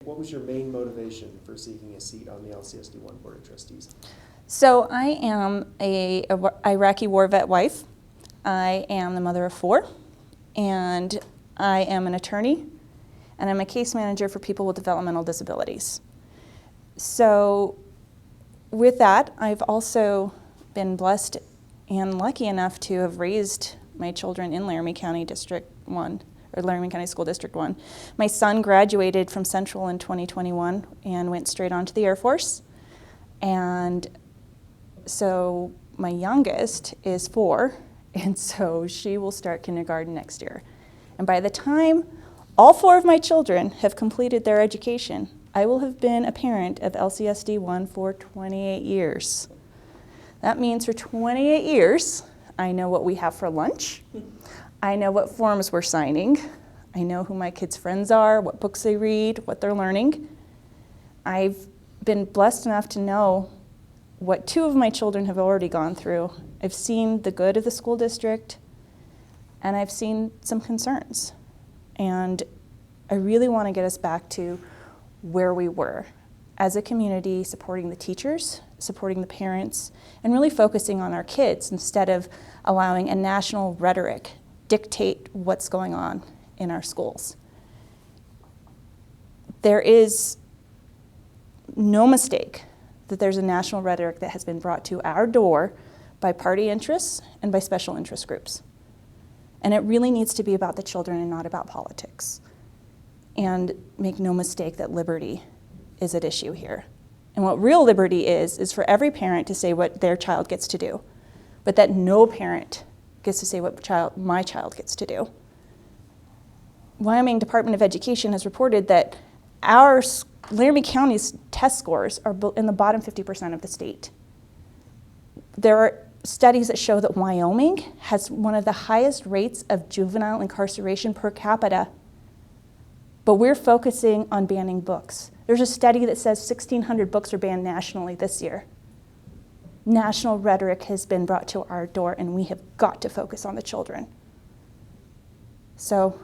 What was your main motivation for seeking a seat on the LCSD 1 Board of Trustees? So I am a Iraqi war vet wife. I am the mother of 4, and I am an attorney, and I'm a case manager for people with developmental disabilities. So with that, I've also been blessed and lucky enough to have raised my children in Laramie County District 1, or Laramie County School District 1. My son graduated from Central in 2021 and went straight on to the Air Force. And so my youngest is 4, and so she will start kindergarten next year. And by the time all 4 of my children have completed their education, I will have been a parent of LCSD 1 for 28 years. That means for 28 years, I know what we have for lunch. I know what forms we're signing. I know who my kids' friends are, what books they read, what they're learning. I've been blessed enough to know what 2 of my children have already gone through. I've seen the good of the school district, and I've seen some concerns. And I really want to get us back to where we were as a community, supporting the teachers, supporting the parents, and really focusing on our kids instead of allowing a national rhetoric dictate what's going on in our schools. There is no mistake that there's a national rhetoric that has been brought to our door by party interests and by special interest groups. And it really needs to be about the children and not about politics. And make no mistake that liberty is at issue here. And what real liberty is for every parent to say what their child gets to do, but that no parent gets to say what my child gets to do. Wyoming Department of Education has reported that our Laramie County's test scores are in the bottom 50% of the state. There are studies that show that Wyoming has one of the highest rates of juvenile incarceration per capita, but we're focusing on banning books. There's a study that says 1,600 books are banned nationally this year. National rhetoric has been brought to our door, and we have got to focus on the children. So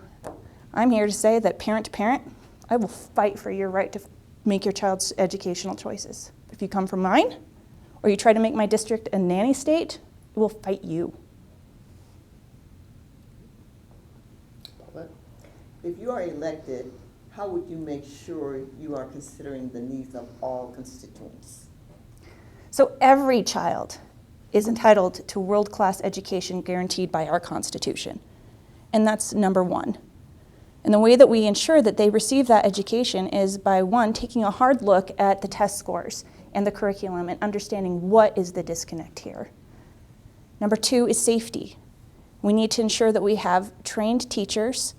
I'm here to say that parent to parent, I will fight for your right to make your child's educational choices. If you come from mine, or you try to make my district a nanny state, it will fight you. If you are elected, how would you make sure you are considering the needs of all constituents? So every child is entitled to world-class education guaranteed by our Constitution. And that's number 1. And the way that we ensure that they receive that education is by 1, taking a hard look at the test scores and the curriculum and understanding what is the disconnect here. Number 2 is safety. We need to ensure that we have trained teachers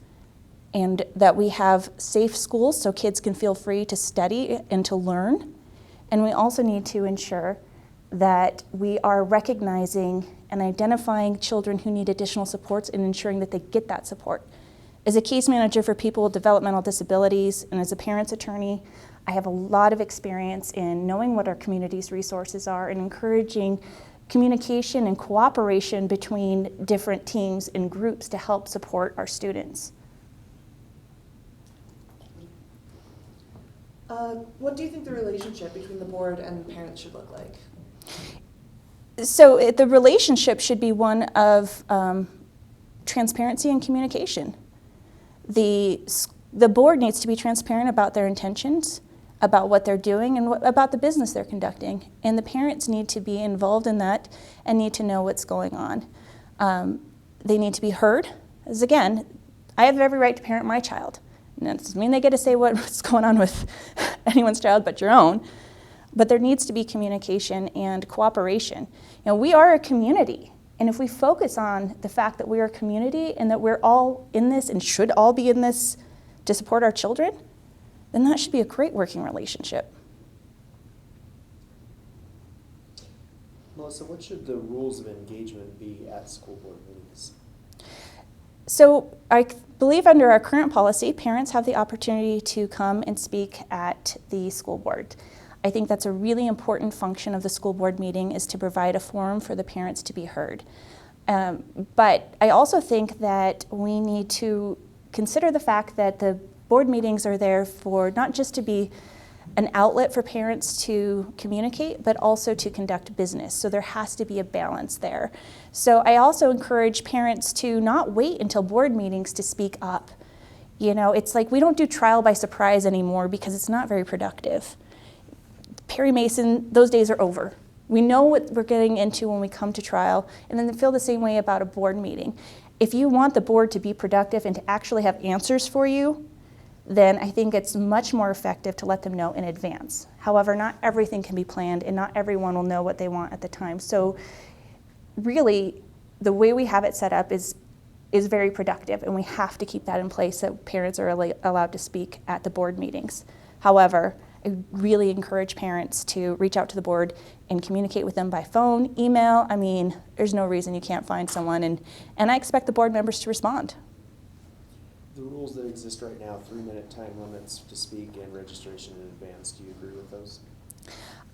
and that we have safe schools so kids can feel free to study and to learn. And we also need to ensure that we are recognizing and identifying children who need additional supports and ensuring that they get that support. As a case manager for people with developmental disabilities and as a parent's attorney, I have a lot of experience in knowing what our community's resources are and encouraging communication and cooperation between different teams and groups to help support our students. What do you think the relationship between the board and parents should look like? So the relationship should be one of transparency and communication. The board needs to be transparent about their intentions, about what they're doing, and about the business they're conducting. And the parents need to be involved in that and need to know what's going on. They need to be heard. As again, I have every right to parent my child. And that doesn't mean they get to say what's going on with anyone's child but your own. But there needs to be communication and cooperation. You know, we are a community. And if we focus on the fact that we are a community and that we're all in this and should all be in this to support our children, then that should be a great working relationship. Melissa, what should the rules of engagement be at school board meetings? So I believe under our current policy, parents have the opportunity to come and speak at the school board. I think that's a really important function of the school board meeting, is to provide a forum for the parents to be heard. But I also think that we need to consider the fact that the board meetings are there for not just to be an outlet for parents to communicate, but also to conduct business. So there has to be a balance there. So I also encourage parents to not wait until board meetings to speak up. You know, it's like we don't do trial by surprise anymore because it's not very productive. Perry Mason, those days are over. We know what we're getting into when we come to trial, and then they feel the same way about a board meeting. If you want the board to be productive and to actually have answers for you, then I think it's much more effective to let them know in advance. However, not everything can be planned and not everyone will know what they want at the time. So really, the way we have it set up is very productive, and we have to keep that in place so parents are allowed to speak at the board meetings. However, I really encourage parents to reach out to the board and communicate with them by phone, email. I mean, there's no reason you can't find someone, and I expect the board members to respond. The rules that exist right now, 3-minute time limits to speak and registration in advance, do you agree with those?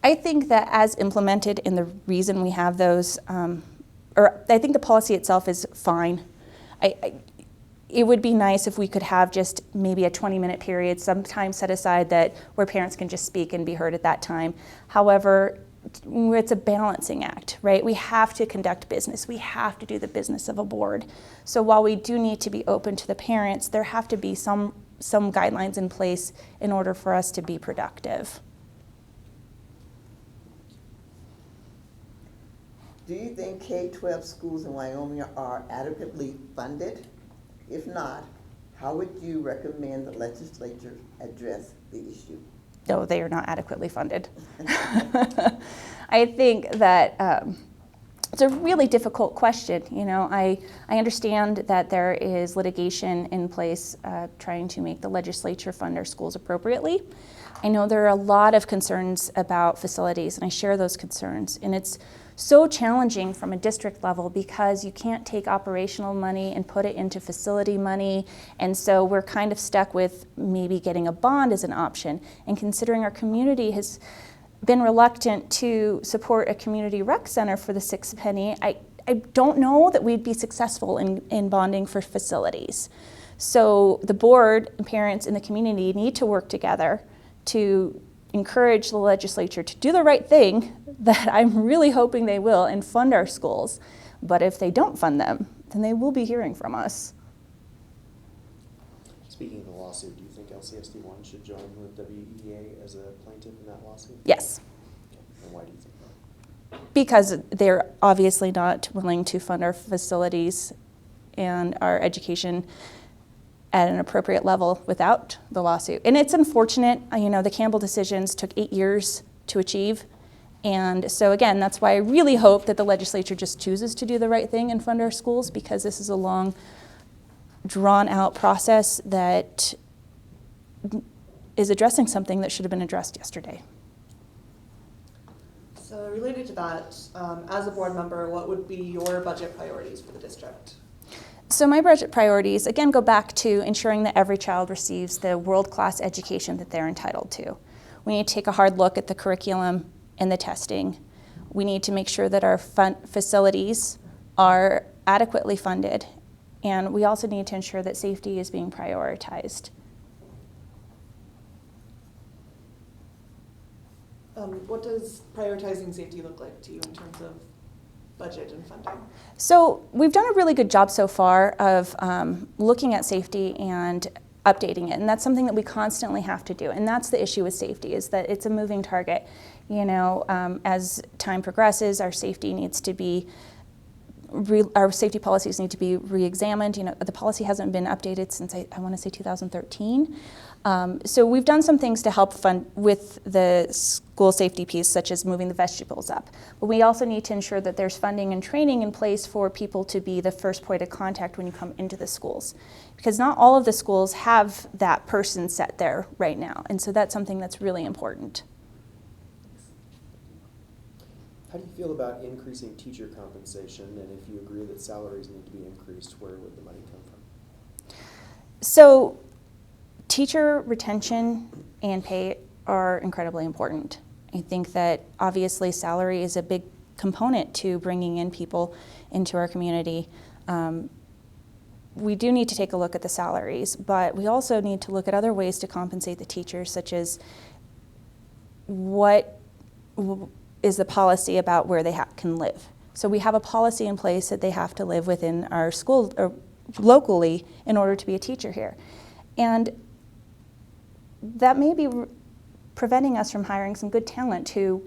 I think that as implemented, and the reason we have those, or I think the policy itself is fine. It would be nice if we could have just maybe a 20-minute period, some time set aside where parents can just speak and be heard at that time. However, it's a balancing act, right? We have to conduct business. We have to do the business of a board. So while we do need to be open to the parents, there have to be some guidelines in place in order for us to be productive. Do you think K-12 schools in Wyoming are adequately funded? If not, how would you recommend the legislature address the issue? No, they are not adequately funded. I think that it's a really difficult question. You know, I understand that there is litigation in place trying to make the legislature fund our schools appropriately. I know there are a lot of concerns about facilities, and I share those concerns. And it's so challenging from a district level because you can't take operational money and put it into facility money. And so we're kind of stuck with maybe getting a bond as an option. And considering our community has been reluctant to support a community rec center for the 6 penny, I don't know that we'd be successful in bonding for facilities. So the board and parents in the community need to work together to encourage the legislature to do the right thing that I'm really hoping they will and fund our schools. But if they don't fund them, then they will be hearing from us. Speaking of the lawsuit, do you think LCSD 1 should join with WEA as a plaintiff in that lawsuit? Yes. And why do you think that? Because they're obviously not willing to fund our facilities and our education at an appropriate level without the lawsuit. And it's unfortunate, you know, the Campbell decisions took 8 years to achieve. And so again, that's why I really hope that the legislature just chooses to do the right thing and fund our schools, because this is a long, drawn out process that is addressing something that should have been addressed yesterday. So related to that, as a board member, what would be your budget priorities for the district? So my budget priorities, again, go back to ensuring that every child receives the world-class education that they're entitled to. We need to take a hard look at the curriculum and the testing. We need to make sure that our facilities are adequately funded. And we also need to ensure that safety is being prioritized. What does prioritizing safety look like to you in terms of budget and funding? So we've done a really good job so far of looking at safety and updating it, and that's something that we constantly have to do. And that's the issue with safety, is that it's a moving target. You know, as time progresses, our safety needs to be our safety policies need to be re-examined. You know, the policy hasn't been updated since I want to say 2013. So we've done some things to help fund with the school safety piece, such as moving the vestibules up. But we also need to ensure that there's funding and training in place for people to be the first point of contact when you come into the schools. Because not all of the schools have that person set there right now. And so that's something that's really important. How do you feel about increasing teacher compensation, and if you agree that salaries need to be increased, where would the money come from? So teacher retention and pay are incredibly important. I think that obviously salary is a big component to bringing in people into our community. we do need to take a look at the salaries, but we also need to look at other ways to compensate the teachers, such as what is the policy about where they can live. So we have a policy in place that they have to live within our school or locally in order to be a teacher here. And that may be preventing us from hiring some good talent who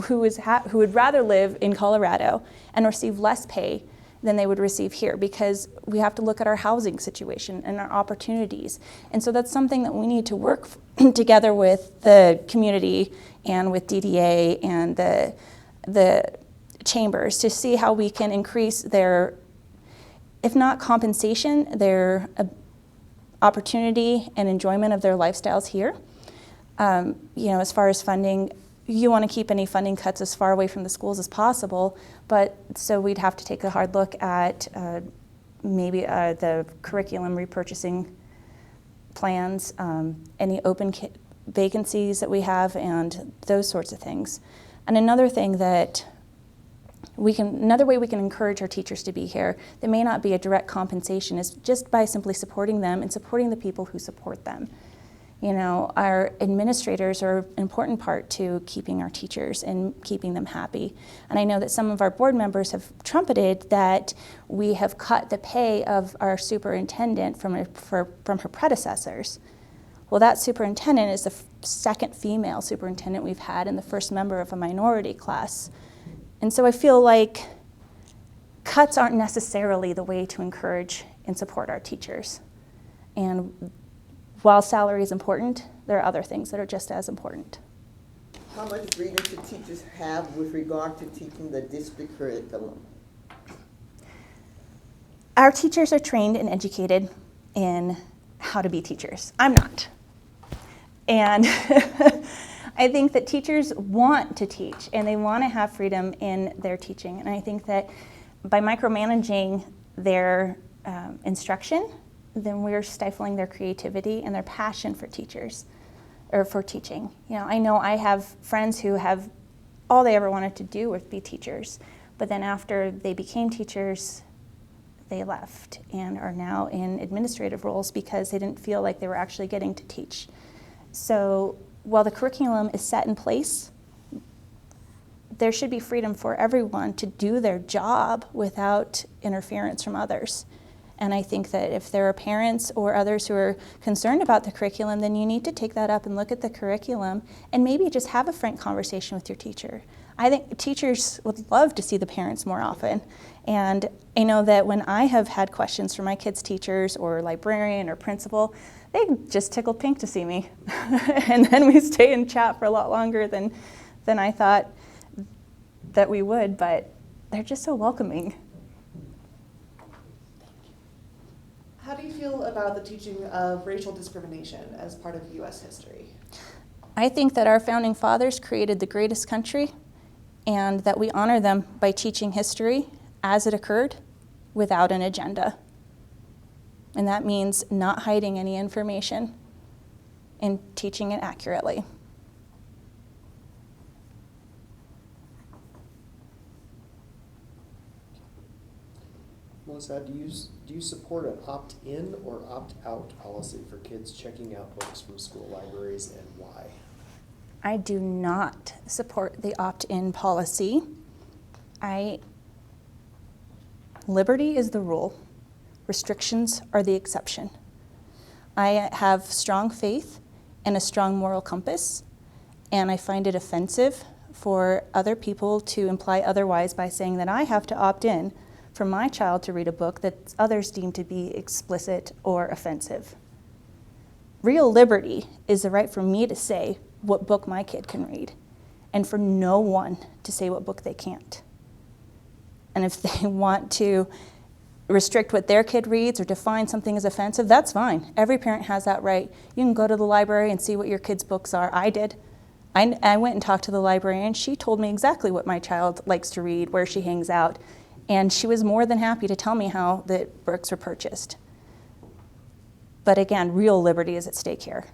would rather live in Colorado and receive less pay than they would receive here, because we have to look at our housing situation and our opportunities. And so that's something that we need to work together with the community and with DDA and the chambers to see how we can increase their, if not compensation, their opportunity and enjoyment of their lifestyles here. As far as funding, you want to keep any funding cuts as far away from the schools as possible, but so we'd have to take a hard look at maybe the curriculum repurchasing plans, any open vacancies that we have, and those sorts of things. And another way we can encourage our teachers to be here that may not be a direct compensation is just by simply supporting them and supporting the people who support them. Our administrators are an important part to keeping our teachers and keeping them happy. And I know that some of our board members have trumpeted that we have cut the pay of our superintendent from her predecessors. Well, that superintendent is the second female superintendent we've had and the first member of a minority class. And so I feel like cuts aren't necessarily the way to encourage and support our teachers. And while salary is important, there are other things that are just as important. How much freedom should teachers have with regard to teaching the district curriculum? Our teachers are trained and educated in how to be teachers. I'm not. And I think that teachers want to teach and they want to have freedom in their teaching. And I think that by micromanaging their instruction, then we're stifling their creativity and their passion for teachers, or for teaching. I know I have friends who have all they ever wanted to do was be teachers, but then after they became teachers, they left and are now in administrative roles because they didn't feel like they were actually getting to teach. So while the curriculum is set in place, there should be freedom for everyone to do their job without interference from others. And I think that if there are parents or others who are concerned about the curriculum, then you need to take that up and look at the curriculum and maybe just have a frank conversation with your teacher. I think teachers would love to see the parents more often. And I know that when I have had questions from my kids' teachers or librarian or principal, they just tickle pink to see me. And then we stay and chat for a lot longer than I thought that we would, but they're just so welcoming. How do you feel about the teaching of racial discrimination as part of U.S. history? I think that our founding fathers created the greatest country and that we honor them by teaching history as it occurred without an agenda. And that means not hiding any information and teaching it accurately. Melissa, do you support an opt-in or opt-out policy for kids checking out books from school libraries, and why? I do not support the opt-in policy. Liberty is the rule. Restrictions are the exception. I have strong faith and a strong moral compass, and I find it offensive for other people to imply otherwise by saying that I have to opt in for my child to read a book that others deem to be explicit or offensive. Real liberty is the right for me to say what book my kid can read, and for no one to say what book they can't. And if they want to restrict what their kid reads or define something as offensive, that's fine. Every parent has that right. You can go to the library and see what your kid's books are. I did. I went and talked to the librarian. She told me exactly what my child likes to read, where she hangs out, and she was more than happy to tell me how the books were purchased. But again, real liberty is at stake here.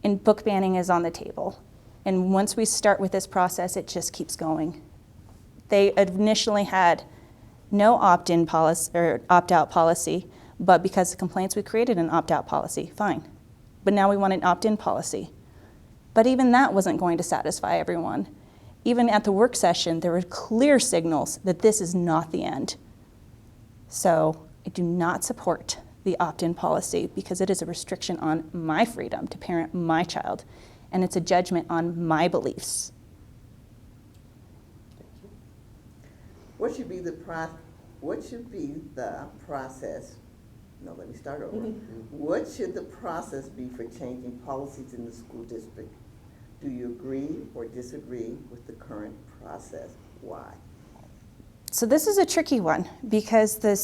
And book banning is on the table. And once we start with this process, it just keeps going. They initially had no opt-in policy or opt-out policy, But because of complaints, we created an opt-out policy, fine. But now we want an opt-in policy. But even that wasn't going to satisfy everyone. Even at the work session, there were clear signals that this is not the end. So I do not support the opt-in policy because it is a restriction on my freedom to parent my child, and it's a judgment on my beliefs. Thank you. What should be the process? No, let me start over. What should the process be for changing policies in the school district? Do you agree or disagree with the current process? Why? So this is a tricky one because the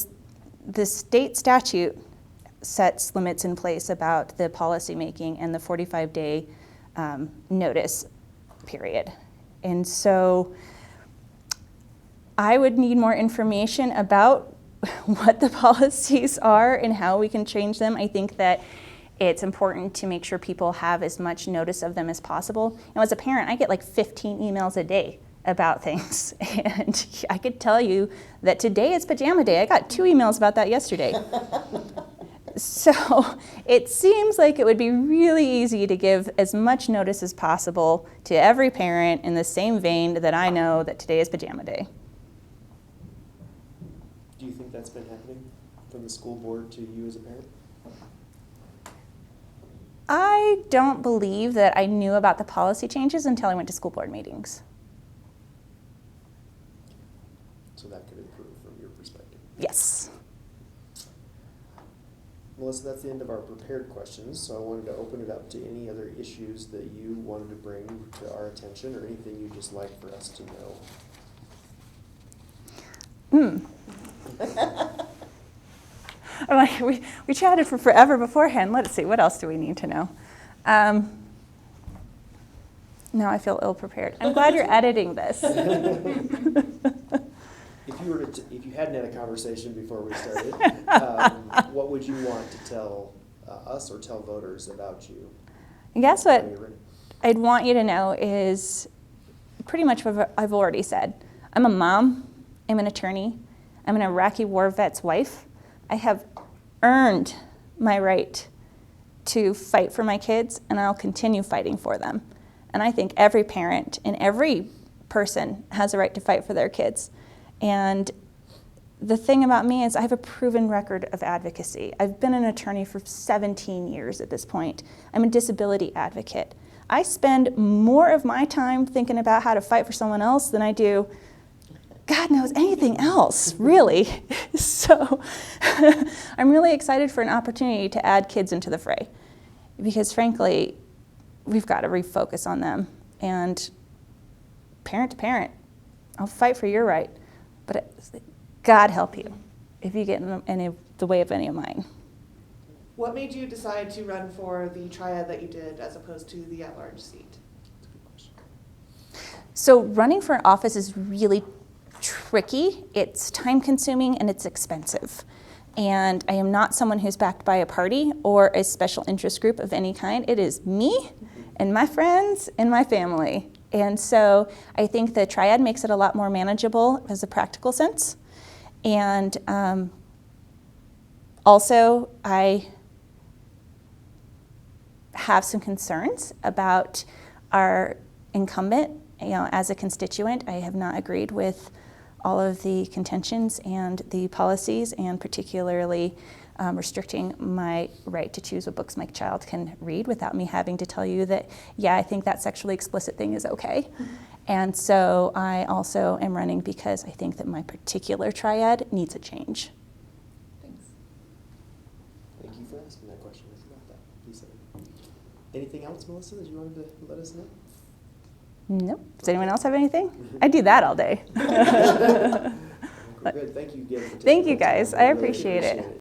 state statute sets limits in place about the policy making and the 45-day notice period. And so I would need more information about what the policies are and how we can change them. I think that it's important to make sure people have as much notice of them as possible. You know, as a parent, I get like 15 emails a day about things. And I could tell you that today is pajama day. I got 2 emails about that yesterday. So it seems like it would be really easy to give as much notice as possible to every parent in the same vein that I know that today is pajama day. Do you think that's been happening from the school board to you as a parent? I don't believe that I knew about the policy changes until I went to school board meetings. So that could improve from your perspective. Yes. Melissa, that's the end of our prepared questions, so I wanted to open it up to any other issues that you wanted to bring to our attention or anything you'd just like for us to know. I'm like, we chatted for forever beforehand. Let's see, what else do we need to know? Now I feel ill-prepared. I'm glad you're editing this. If you hadn't had a conversation before we started, what would you want to tell us or tell voters about you? And guess what when you're ready? I'd want you to know is pretty much what I've already said. I'm a mom, I'm an attorney, I'm an Iraqi war vet's wife. I have earned my right to fight for my kids, and I'll continue fighting for them. And I think every parent and every person has a right to fight for their kids. And the thing about me is I have a proven record of advocacy. I've been an attorney for 17 years at this point. I'm a disability advocate. I spend more of my time thinking about how to fight for someone else than I do God knows anything else, really. So I'm really excited for an opportunity to add kids into the fray because frankly, we've got to refocus on them. And parent to parent, I'll fight for your right, but God help you if you get in the way of any of mine. What made you decide to run for the triad that you did as opposed to the at-large seat? That's a good question. So running for office is really tricky. It's time consuming and it's expensive. And I am not someone who's backed by a party or a special interest group of any kind. It is me and my friends and my family. And so I think the triad makes it a lot more manageable as a practical sense. And also I have some concerns about our incumbent. You know, as a constituent, I have not agreed with all of the contentions and the policies, and particularly restricting my right to choose what books my child can read without me having to tell you that, yeah, I think that sexually explicit thing is okay. Mm-hmm. And so I also am running because I think that my particular triad needs a change. Thanks. Thank you for asking that question. I forgot that. Please say. Anything else, Melissa, that you wanted to let us know? Nope. Does anyone else have anything? I do that all day. Good. Thank you again for taking Thank you the time. guys. We I really appreciate it.